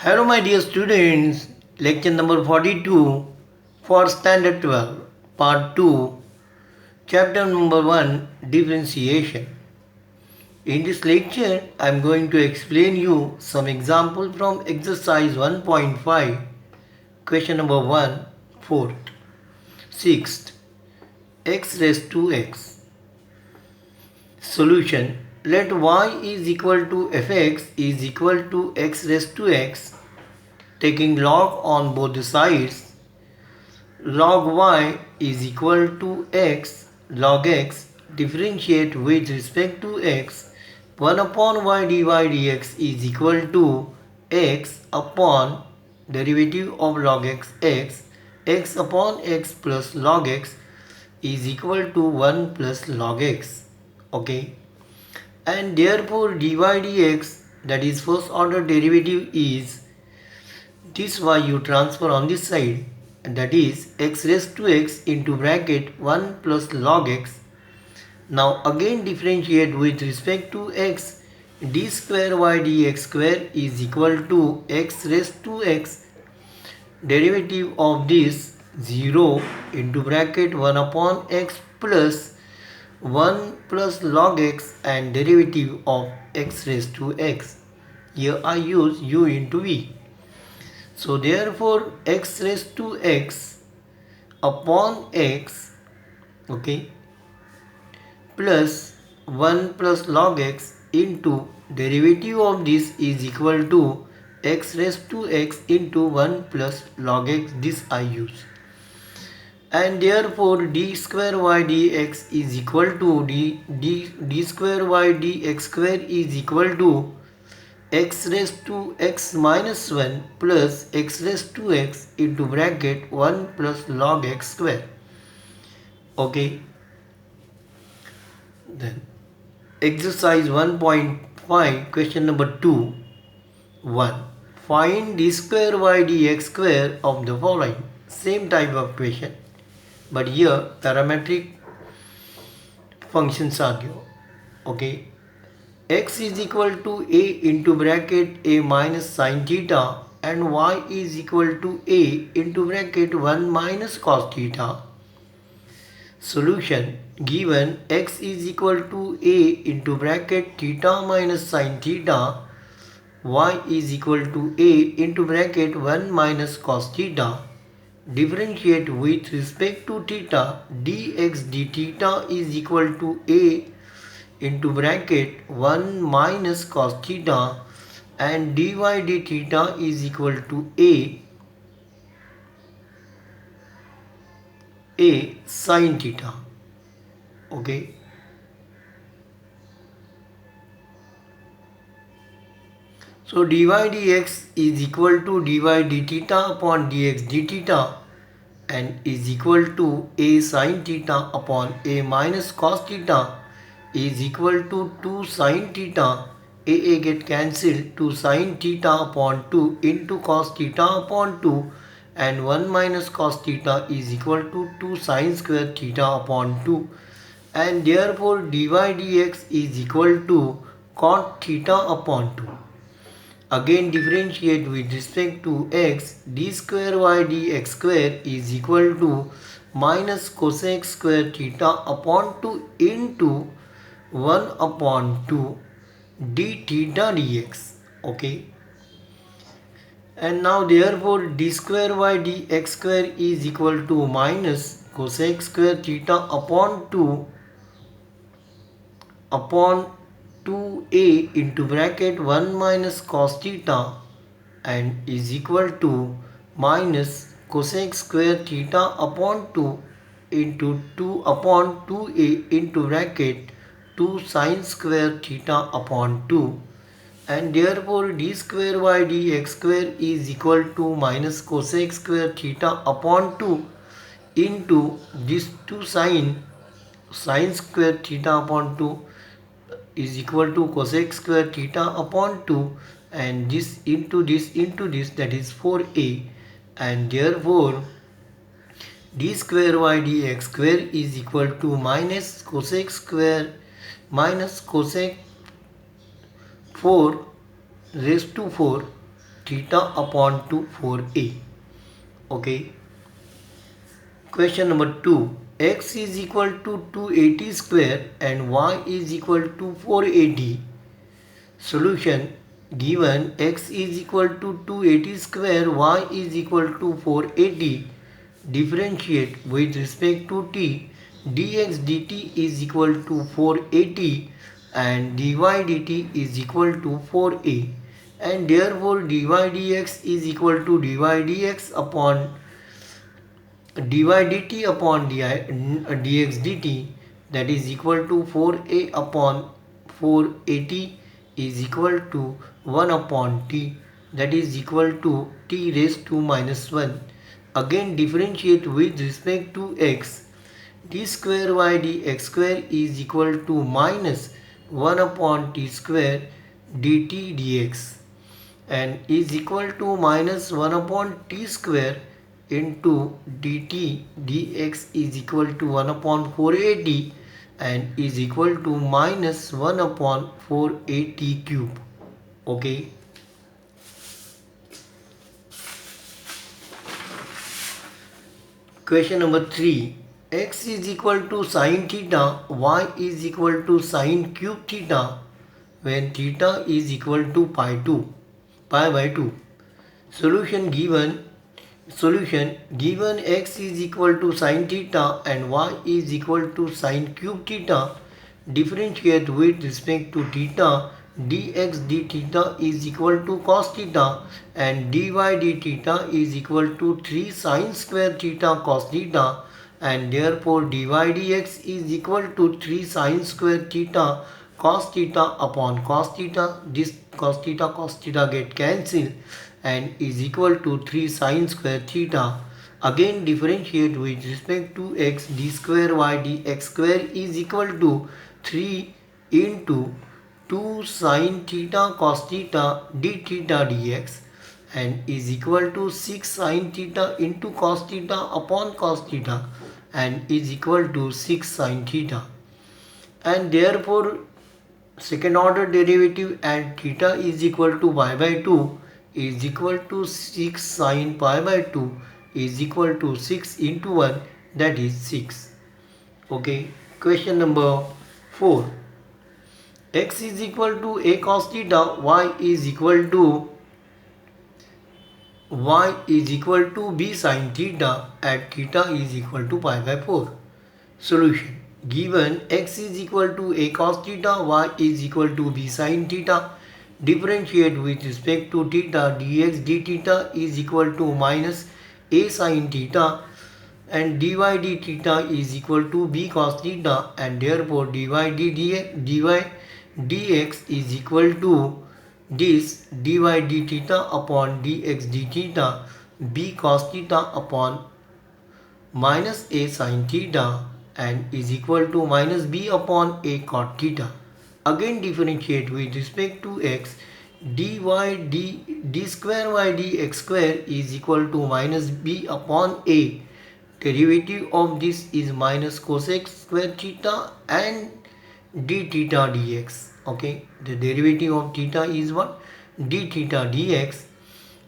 Hello, my dear students. Lecture number 42 for Standard 12, Part 2, Chapter number 1, Differentiation. In this lecture, I am going to explain you some examples from exercise 1.5, question number 1, 4th, 6th, x raised to x. Solution. Let y is equal to fx is equal to x raised to x. Taking log on both the sides, log y is equal to x, log x, differentiate with respect to x, 1 upon y dy dx is equal to x upon derivative of log x, x upon x plus log x is equal to 1 plus log x. Okay. And therefore dy dx, that is first order derivative, is this y you transfer on this side, and that is x raised to x into bracket 1 plus log x. Now again differentiate with respect to x, d square y dx square is equal to x raised to x, derivative of this 0 into bracket 1 upon x plus 1 plus log x and derivative of x raised to x. Here I use u into v. So therefore x raised to x upon x, okay, plus 1 plus log x into derivative of this is equal to x raised to x into 1 plus log x, this I use. And therefore d square y dx is equal to d square y dx square is equal to x raised to x minus 1 plus x raised to x into bracket 1 plus log x square. Okay. Then exercise 1.5, question number 2, 1. Find d square y dx square of the following. Same type of question, but here parametric functions are given. Okay. X is equal to a into bracket a minus sine theta and y is equal to a into bracket 1 minus cos theta. Solution. Given x is equal to a into bracket theta minus sine theta, y is equal to a into bracket 1 minus cos theta, differentiate with respect to theta, dx d theta is equal to a into bracket 1 minus cos theta and dy d theta is equal to a sin theta. Okay. So dy dx is equal to dy d theta upon dx d theta and is equal to a sin theta upon a minus cos theta is equal to 2 sin theta. A get cancelled, 2 sin theta upon 2 into cos theta upon 2 and 1 minus cos theta is equal to 2 sin square theta upon 2, and therefore dy dx is equal to cot theta upon 2. Again differentiate with respect to x, d square y dx square is equal to minus cosec square theta upon 2 into 1 upon 2 d theta dx. Okay. And now therefore d square y dx square is equal to minus cosec square theta upon 2 upon 2a into bracket 1 minus cos theta and is equal to minus cosec square theta upon 2 into 2 upon 2a into bracket 2 sin square theta upon 2, and therefore d square y dx square is equal to minus cosec square theta upon 2 into this 2 sin square theta upon 2 is equal to cosec square theta upon 2 and this into this that is 4a, and therefore d square y dx square is equal to minus cosec square minus cosec 4 raised to 4 theta upon 2 4a. Okay. Question number 2. X is equal to 280 square and y is equal to 480. Solution. Given x is equal to 280 square, y is equal to 480. Differentiate with respect to t. Dx dt is equal to 480 and dy dt is equal to 4a, and therefore dy dx is equal to dy dx upon dy dt upon dx dt, that is equal to 4a upon 480 is equal to 1 upon t, that is equal to t raised to minus 1. Again differentiate with respect to x. D square y dx square is equal to minus 1 upon t square dt dx, and is equal to minus 1 upon t square into dt dx is equal to 1 upon 480 and is equal to minus 1 upon 480 cube. Okay. Question number 3. X is equal to sine theta, y is equal to sine cube theta when theta is equal to pi by 2. Solution. Given x is equal to sine theta and y is equal to sine cube theta, differentiate with respect to theta. Dx d theta is equal to cos theta and dy d theta is equal to 3 sine square theta cos theta, and therefore dy dx is equal to 3 sine square theta cos theta upon cos theta. This cos theta get cancelled and is equal to 3 sine square theta. Again differentiate with respect to x. D square y dx square is equal to 3 into 2 sine theta cos theta d theta dx, and is equal to 6 sine theta into cos theta upon cos theta, and is equal to 6 sine theta, and therefore second order derivative at theta is equal to pi by 2 is equal to 6 sine pi by 2 is equal to 6 into 1, that is 6. Okay. Question number 4. X is equal to a cos theta, y is equal to b sin theta at theta is equal to pi by 4. Solution. Given x is equal to a cos theta, y is equal to b sin theta, differentiate with respect to theta. Dx d theta is equal to minus a sin theta and dy d theta is equal to b cos theta, and therefore dy dx is equal to this dy d theta upon dx d theta b cos theta upon minus a sin theta, and is equal to minus b upon a cot theta. Again differentiate with respect to x. D square y dx square is equal to minus b upon a. Derivative of this is minus cosec square theta and d theta dx. Okay, the derivative of theta is what? D theta dx,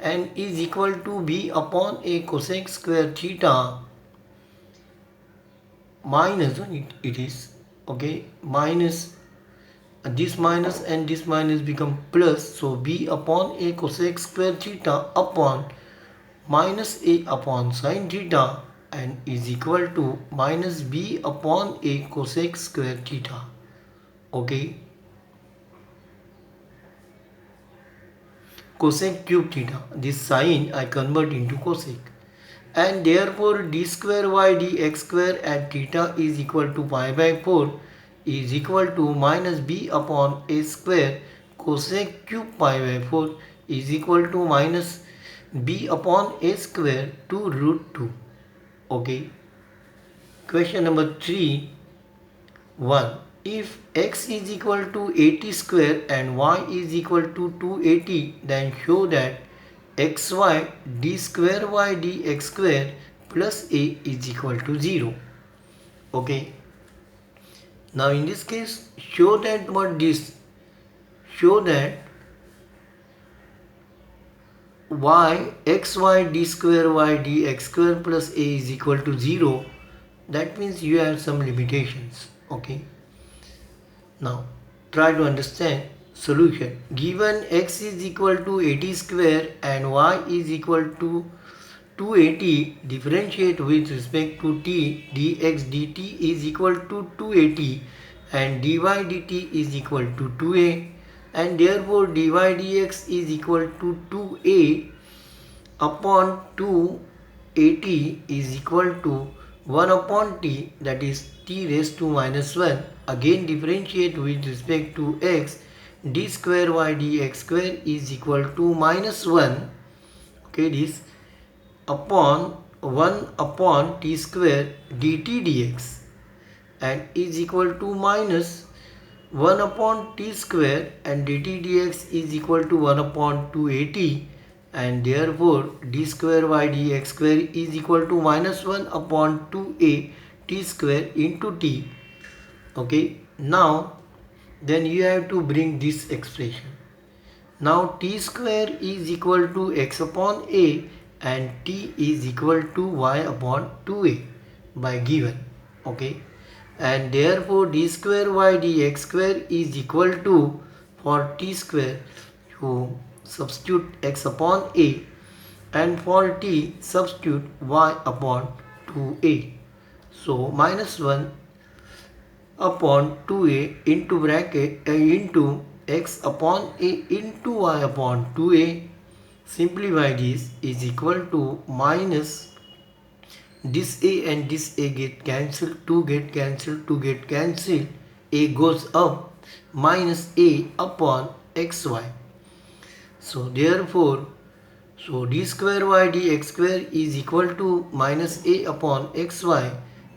and is equal to b upon a cosec square theta minus it is, okay, minus this minus and this minus become plus, so b upon a cosec square theta upon minus a upon sin theta, and is equal to minus b upon a cosec square theta. Okay. Cosec cube theta, this sin I convert into cosec, and therefore d square y dx square at theta is equal to pi by 4 is equal to minus b upon a square cosec cube pi by 4 is equal to minus b upon a square to root 2. Okay. Question number 3. 1. If x is equal to 80 square and y is equal to 280, then show that xy d square y dx square plus a is equal to 0. Okay. Now in this case, show that y xy d square y dx square plus a is equal to 0, that means you have some limitations. Okay. Now try to understand solution. Given x is equal to 80 square and y is equal to 280, differentiate with respect to t, dx dt is equal to 280 and dy dt is equal to 2a, and therefore dy dx is equal to 2a upon 280 is equal to 1 upon t, that is t raised to minus 1. Again differentiate with respect to x, d square y dx square is equal to minus 1. Okay, this upon 1 upon t square dt dx and is equal to minus 1 upon t square and dt dx is equal to 1 upon 280, and therefore d square y dx square is equal to minus 1 upon 2a t square into t. Okay, now then you have to bring this expression. Now t square is equal to x upon a and t is equal to y upon 2a by given. Okay, and therefore d square y dx square is equal to, for t square you substitute x upon a, and for t substitute y upon 2a. So minus 1 upon 2a into bracket into x upon a into y upon 2a. Simplify this is equal to minus this a and this a get cancelled, 2 get cancelled, 2 get cancelled, a goes up, minus a upon xy. So therefore, so d square y dx square is equal to minus a upon xy,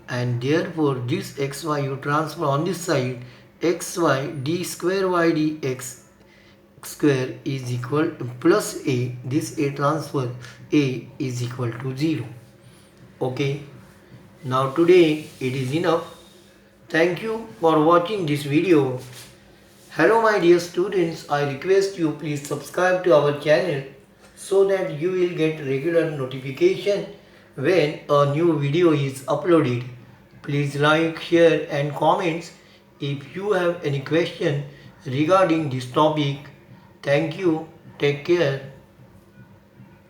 and therefore this xy you transfer on this side, xy d square y dx square is equal to plus a, this a transfer, a is equal to 0. Okay, now today it is enough. Thank you for watching this video. Hello my dear students, I request you please subscribe to our channel so that you will get regular notification when a new video is uploaded. Please like, share and comments if you have any question regarding this topic. Thank you. Take care.